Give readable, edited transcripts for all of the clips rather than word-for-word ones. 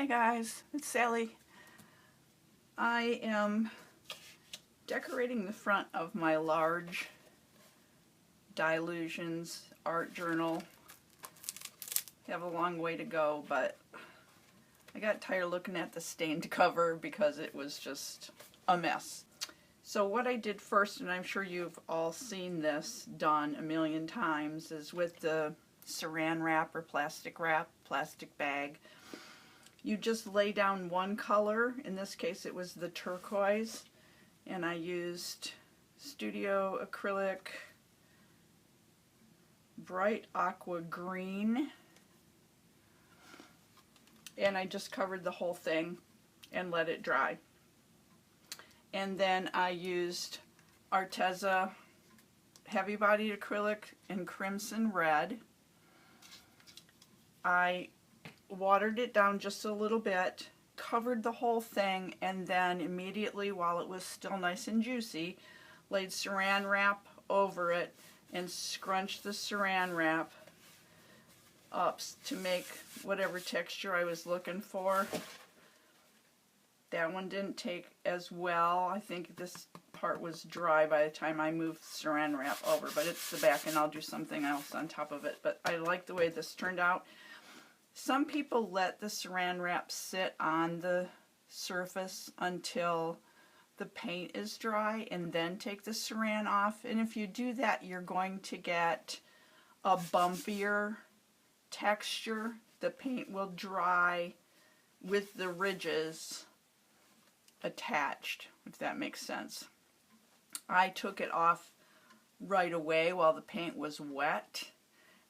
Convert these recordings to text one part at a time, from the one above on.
Hi guys, it's Sally. I am decorating the front of my large Dylusions art journal. Have a long way to go, but I got tired of looking at the stained cover because it was just a mess. So what I did first, and I'm sure you've all seen this done a million times, is with the saran wrap or plastic bag. You just lay down one color. In this case it was the turquoise, and I used Studio Acrylic bright aqua green, and I just covered the whole thing and let it dry. And then I used Arteza heavy bodied acrylic in crimson red. I watered it down just a little bit, covered the whole thing, and then immediately, while it was still nice and juicy, laid saran wrap over it and scrunched the saran wrap up to make whatever texture I was looking for. That one didn't take as well. I think this part was dry by the time I moved saran wrap over, but it's the back and I'll do something else on top of it. But I like the way this turned out. Some people let the saran wrap sit on the surface until the paint is dry and then take the saran off. And if you do that, you're going to get a bumpier texture. The paint will dry with the ridges attached, if that makes sense. I took it off right away while the paint was wet,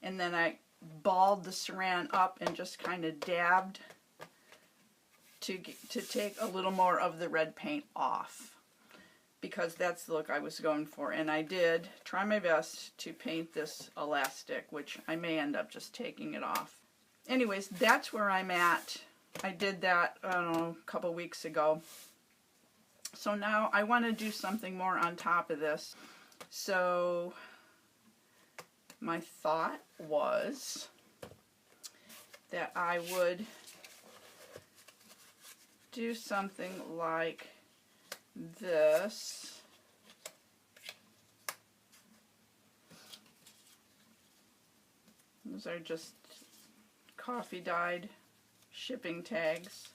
and then I balled the saran up and just kind of dabbed to take a little more of the red paint off, because that's the look I was going for. And I did try my best to paint this elastic, which I may end up just taking it off. Anyways, that's where I'm at. I did that, I don't know, a couple weeks ago. So now I want to do something more on top of this. So my thought was that I would do something like this. Those are just coffee dyed shipping tags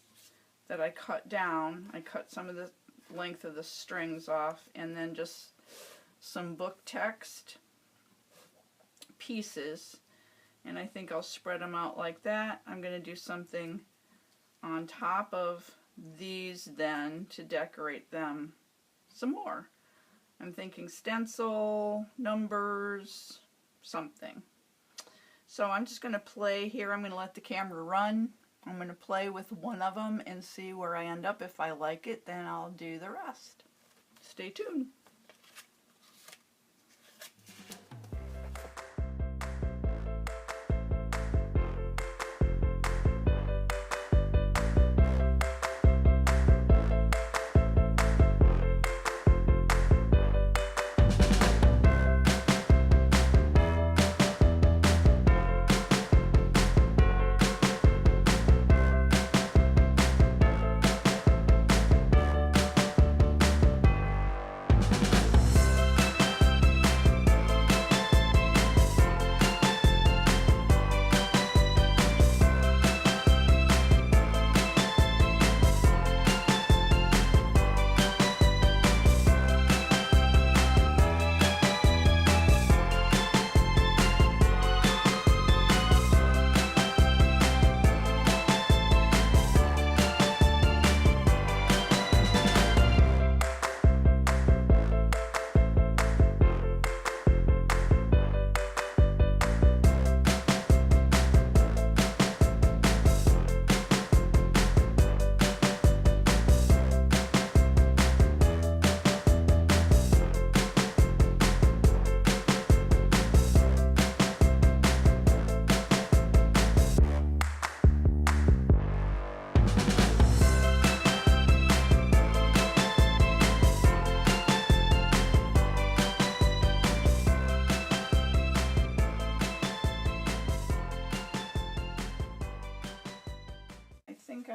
that I cut down. I cut some of the length of the strings off, and then just some book text pieces, and I think I'll spread them out like that. I'm going to do something on top of these then to decorate them some more. I'm thinking stencil, numbers, something. So I'm just going to play here. I'm going to let the camera run. I'm going to play with one of them and see where I end up. If I like it, then I'll do the rest. Stay tuned.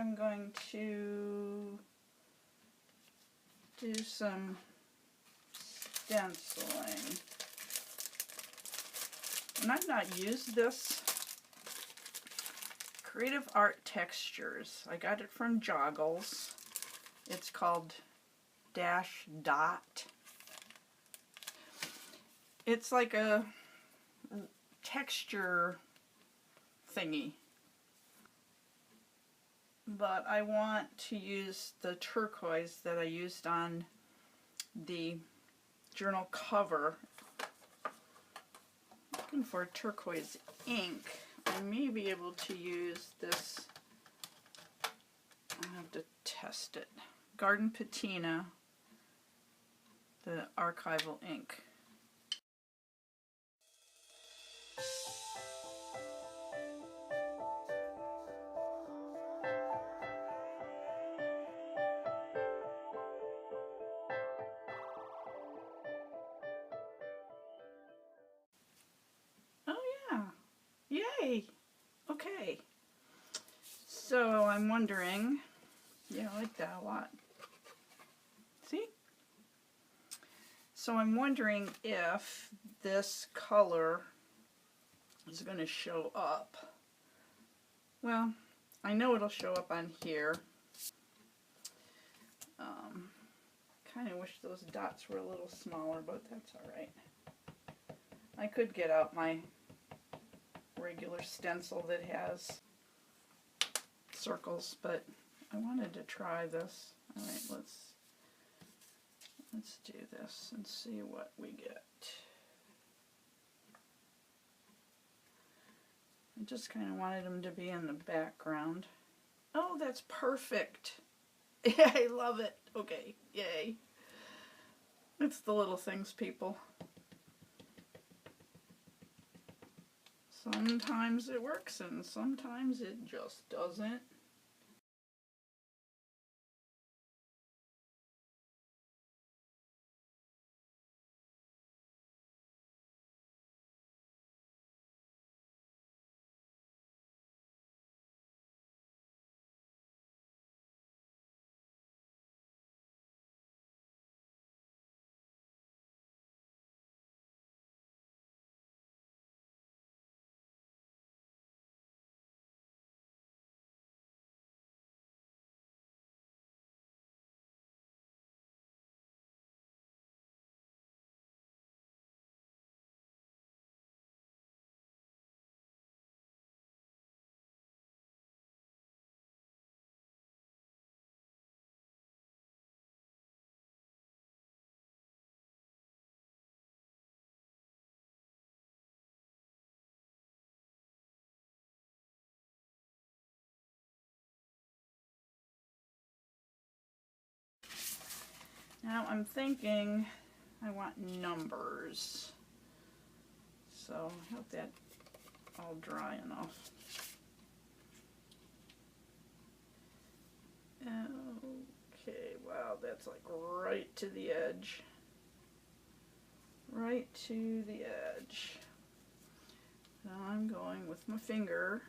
I'm going to do some stenciling. And I've not used this Creative Art Textures. I got it from Joggles. It's called Dash Dot. It's like a texture thingy. But I want to use the turquoise that I used on the journal cover. Looking for turquoise ink. I may be able to use this. I have to test it. Garden Patina, the archival ink. Yay! Okay. So I'm wondering, yeah, I like that a lot. See? So I'm wondering if this color is going to show up. Well, I know it'll show up on here. Kind of wish those dots were a little smaller, but that's alright. I could get out my regular stencil that has circles, but I wanted to try this. Alright, let's do this and see what we get. I just kind of wanted them to be in the background. Oh, that's perfect. Yeah, I love it. Okay, yay. It's the little things, people. Sometimes it works and sometimes it just doesn't. Now I'm thinking I want numbers. So I hope that all dry enough. Okay, wow, that's like right to the edge. Right to the edge. Now I'm going with my finger.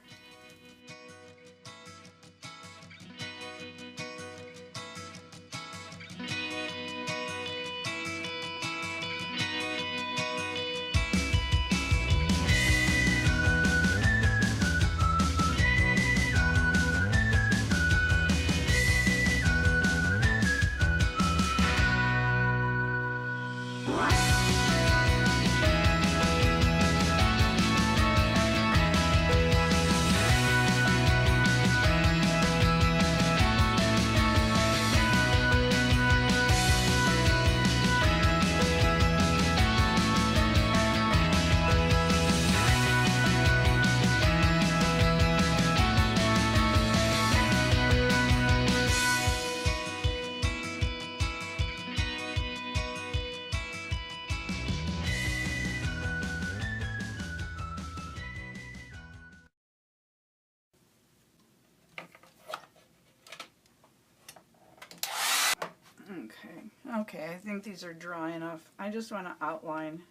Okay, I think these are dry enough. I just want to outline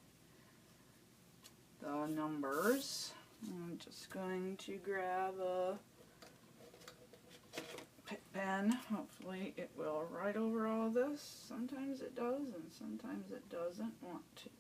the numbers. I'm just going to grab a pen. Hopefully it will write over all this. Sometimes it does and sometimes it doesn't want to.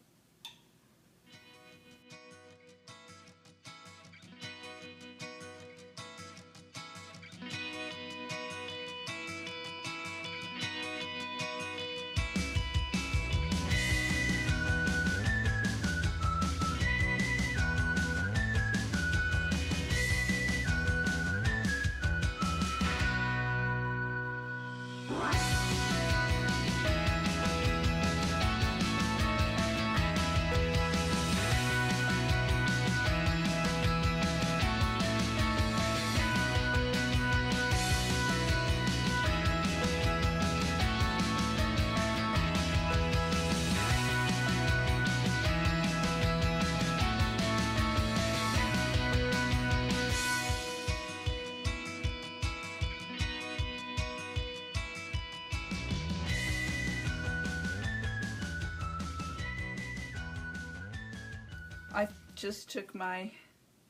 I just took my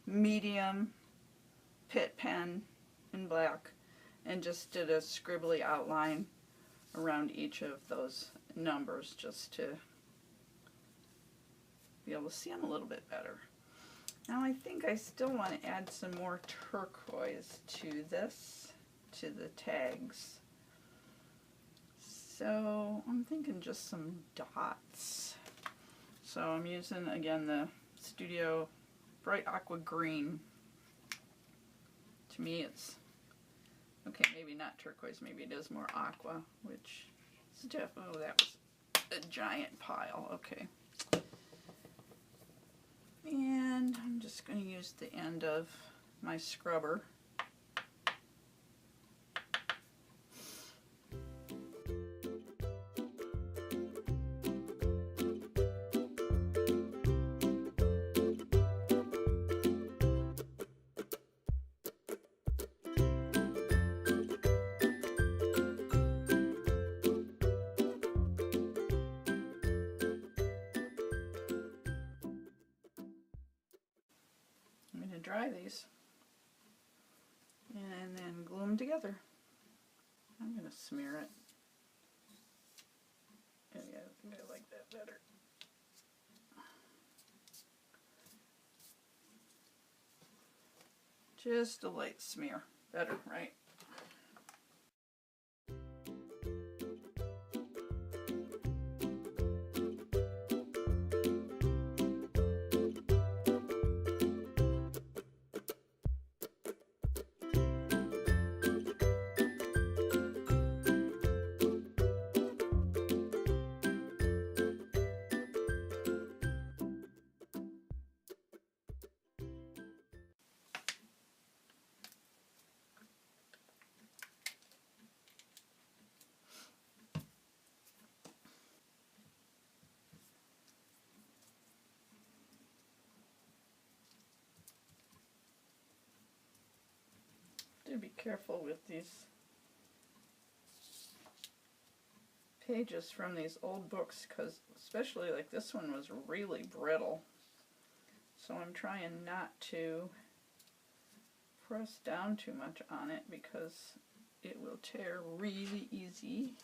medium Pitt pen in black and just did a scribbly outline around each of those numbers just to be able to see them a little bit better. Now I think I still want to add some more turquoise to this, to the tags. So I'm thinking just some dots. So I'm using again the Studio Bright Aqua Green. To me it's, okay, maybe not turquoise, maybe it is more aqua, which is definitely, oh, that was a giant pile, okay. And I'm just going to use the end of my scrubber. I'm going to dry these and then glue them together. I'm going to smear it. Yeah, I think I like that better. Just a light smear. Better, right? Do be careful with these pages from these old books, because especially like this one was really brittle. So I'm trying not to press down too much on it because it will tear really easy.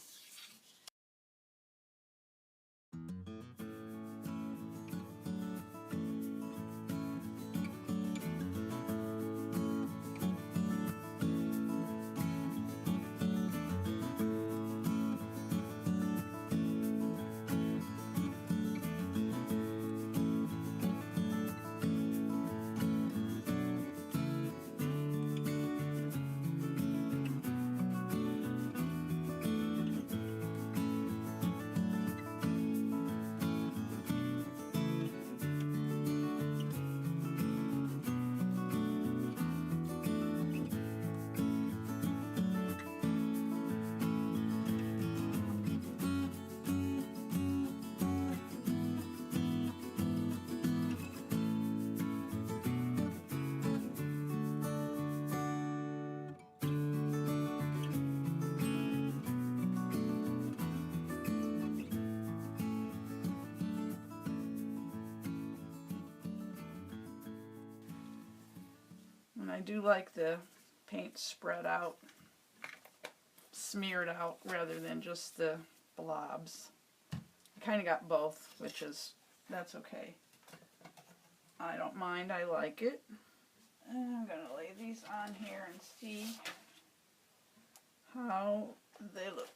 And I do like the paint spread out smeared out rather than just the blobs. I kind of got both, which is, that's okay. I don't mind, I like it. And I'm going to lay these on here and see how they look.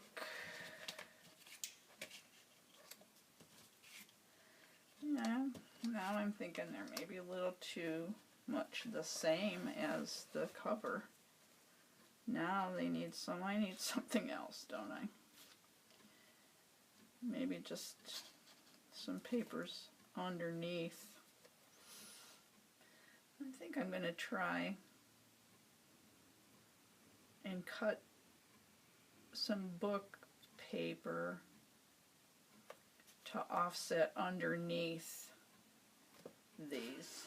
Yeah, now I'm thinking they're maybe a little too much the same as the cover. Now they need some, I need something else, don't I? Maybe just some papers underneath. I think I'm going to try and cut some book paper to offset underneath these.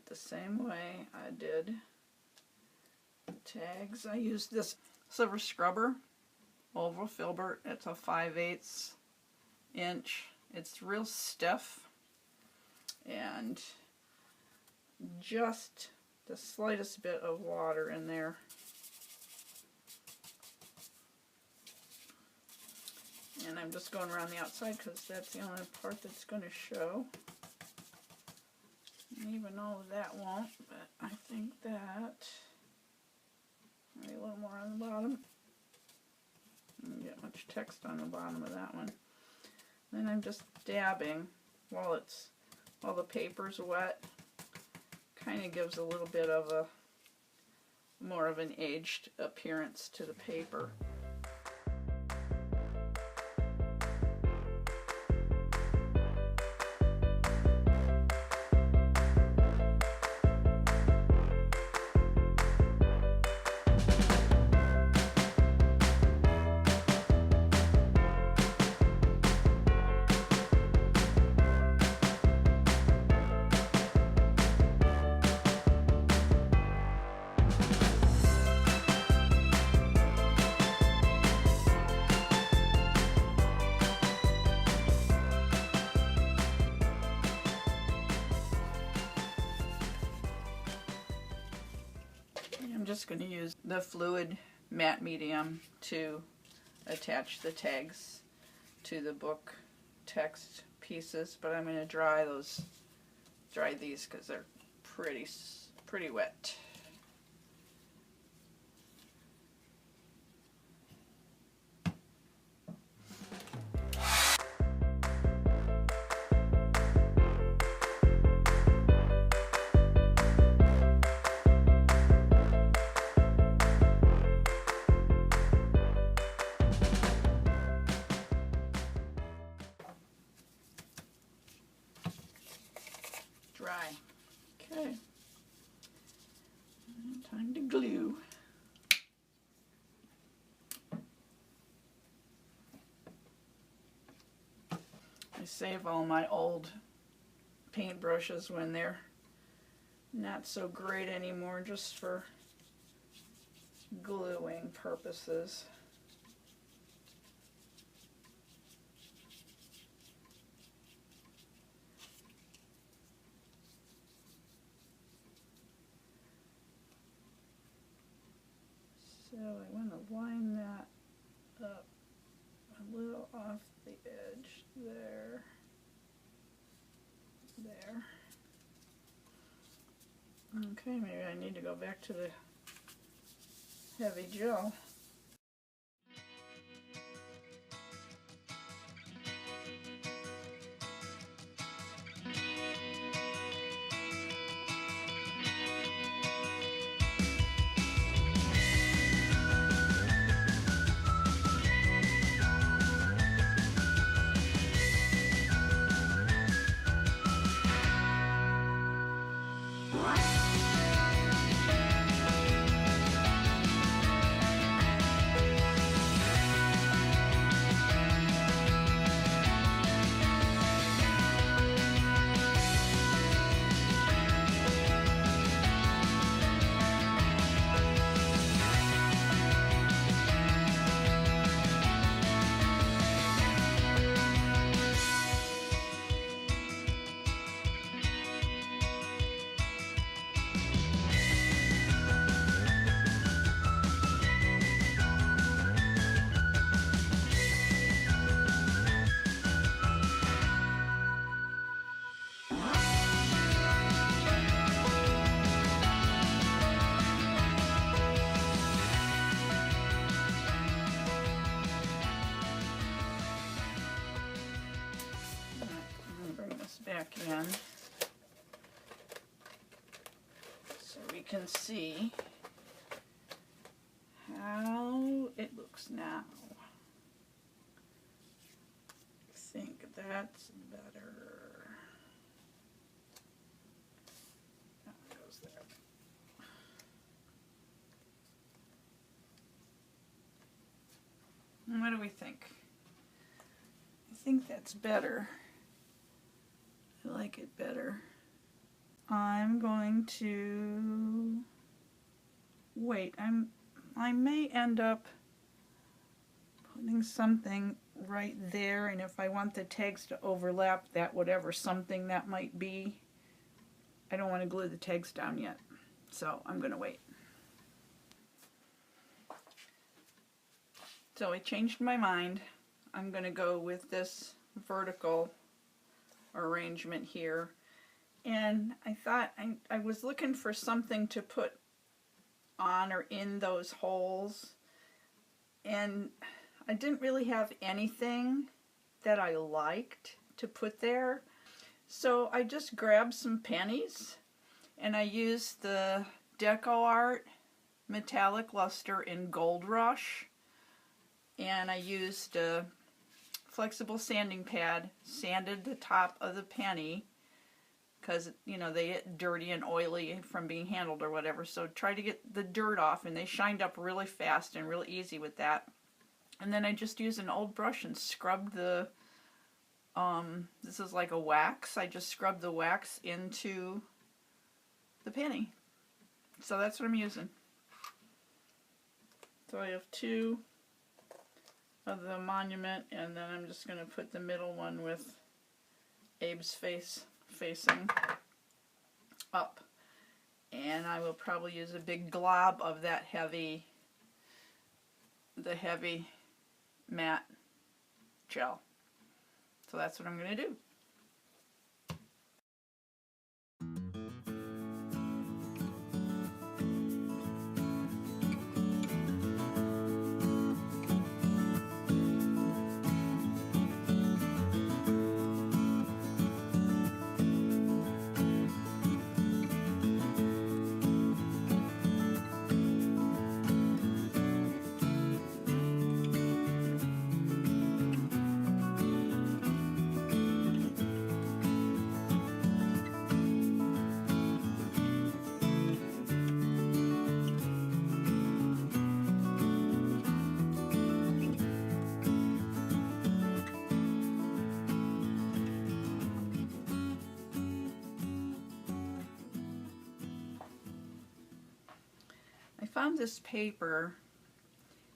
The same way I did the tags. I used this silver scrubber, oval filbert. It's a 5/8 inch. It's real stiff and just the slightest bit of water in there. And I'm just going around the outside because that's the only part that's going to show. Even though that won't, but I think that maybe a little more on the bottom. I didn't get much text on the bottom of that one. Then I'm just dabbing while the paper's wet. Kind of gives a little bit of a more of an aged appearance to the paper. I'm just going to use the fluid matte medium to attach the tags to the book text pieces, but I'm going to dry these because they're pretty wet. Dry. Okay. Time to glue. I save all my old paintbrushes when they're not so great anymore, just for gluing purposes. I want to line that up a little off the edge there. There. Okay, maybe I need to go back to the heavy gel. Back in so we can see how it looks now. I think that's better. That goes there. What do we think? I think that's better. I like it better. I'm going to wait. I may end up putting something right there, and if I want the tags to overlap that, whatever something that might be, I don't want to glue the tags down yet, so I'm going to wait. So I changed my mind. I'm going to go with this vertical arrangement here, and I thought I was looking for something to put on or in those holes, and I didn't really have anything that I liked to put there, so I just grabbed some pennies and I used the Deco Art metallic luster in Gold Rush, and I used a flexible sanding pad, sanded the top of the penny because, you know, they get dirty and oily from being handled or whatever, so try to get the dirt off, and they shined up really fast and really easy with that. And then I just used an old brush and scrubbed the this is like a wax, I just scrubbed the wax into the penny. So that's what I'm using. So I have two of the monument, and then I'm just going to put the middle one with Abe's face facing up, and I will probably use a big glob of that heavy matte gel. So that's what I'm going to do. I found this paper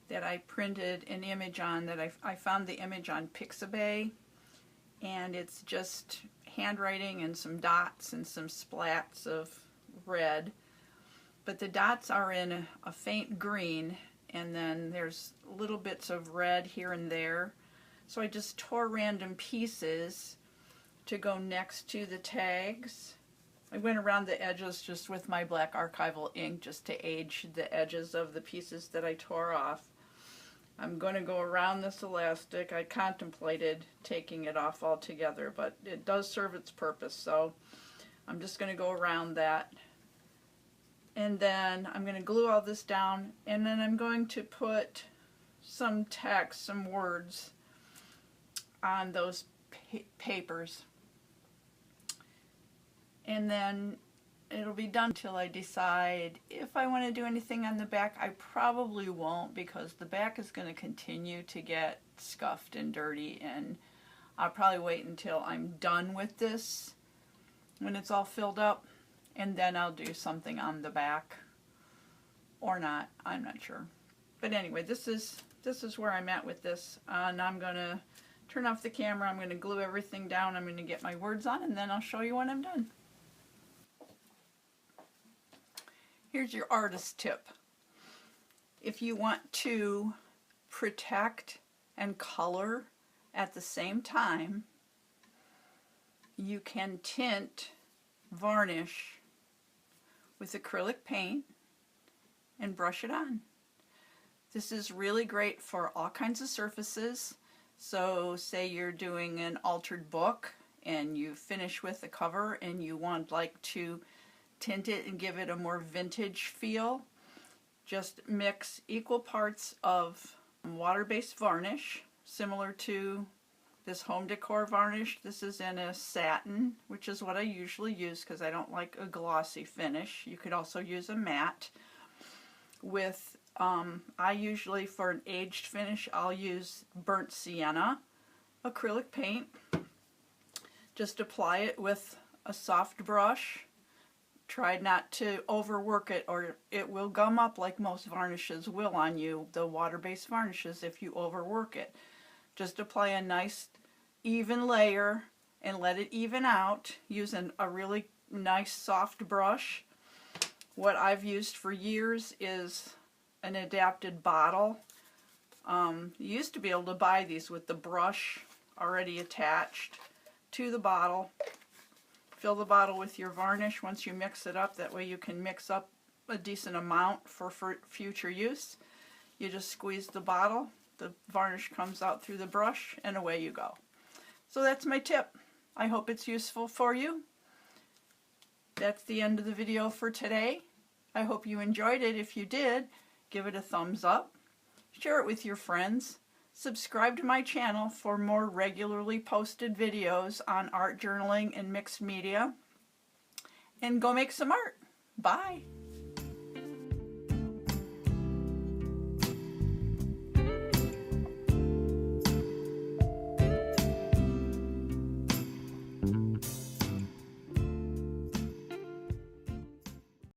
that I printed an image on, that I found the image on Pixabay, and it's just handwriting and some dots and some splats of red, but the dots are in a faint green, and then there's little bits of red here and there. So I just tore random pieces to go next to the tags. I went around the edges just with my black archival ink just to age the edges of the pieces that I tore off. I'm going to go around this elastic. I contemplated taking it off altogether, but it does serve its purpose, so I'm just going to go around that. And then I'm going to glue all this down, and then I'm going to put some text, some words on those papers. And then it'll be done until I decide if I want to do anything on the back. I probably won't, because the back is going to continue to get scuffed and dirty, and I'll probably wait until I'm done with this when it's all filled up, and then I'll do something on the back, or not. I'm not sure. But anyway, this is where I'm at with this, and I'm going to turn off the camera. I'm going to glue everything down. I'm going to get my words on, and then I'll show you when I'm done. Here's your artist tip. If you want to protect and color at the same time, you can tint varnish with acrylic paint and brush it on. This is really great for all kinds of surfaces. So say you're doing an altered book and you finish with the cover and you want to tint it and give it a more vintage feel. Just mix equal parts of water-based varnish, similar to this home decor varnish. This is in a satin, which is what I usually use because I don't like a glossy finish. You could also use a matte. With I usually, for an aged finish, I'll use burnt sienna acrylic paint. Just apply it with a soft brush. Try not to overwork it, or it will gum up like most varnishes will on you, the water-based varnishes, if you overwork it. Just apply a nice even layer and let it even out using a really nice soft brush. What I've used for years is an adapted bottle. You used to be able to buy these with the brush already attached to the bottle. Fill the bottle with your varnish once you mix it up. That way you can mix up a decent amount for future use. You just squeeze the bottle, the varnish comes out through the brush, and away you go. So that's my tip. I hope it's useful for you. That's the end of the video for today. I hope you enjoyed it. If you did, give it a thumbs up. Share it with your friends. Subscribe to my channel for more regularly posted videos on art journaling and mixed media. And go make some art. Bye.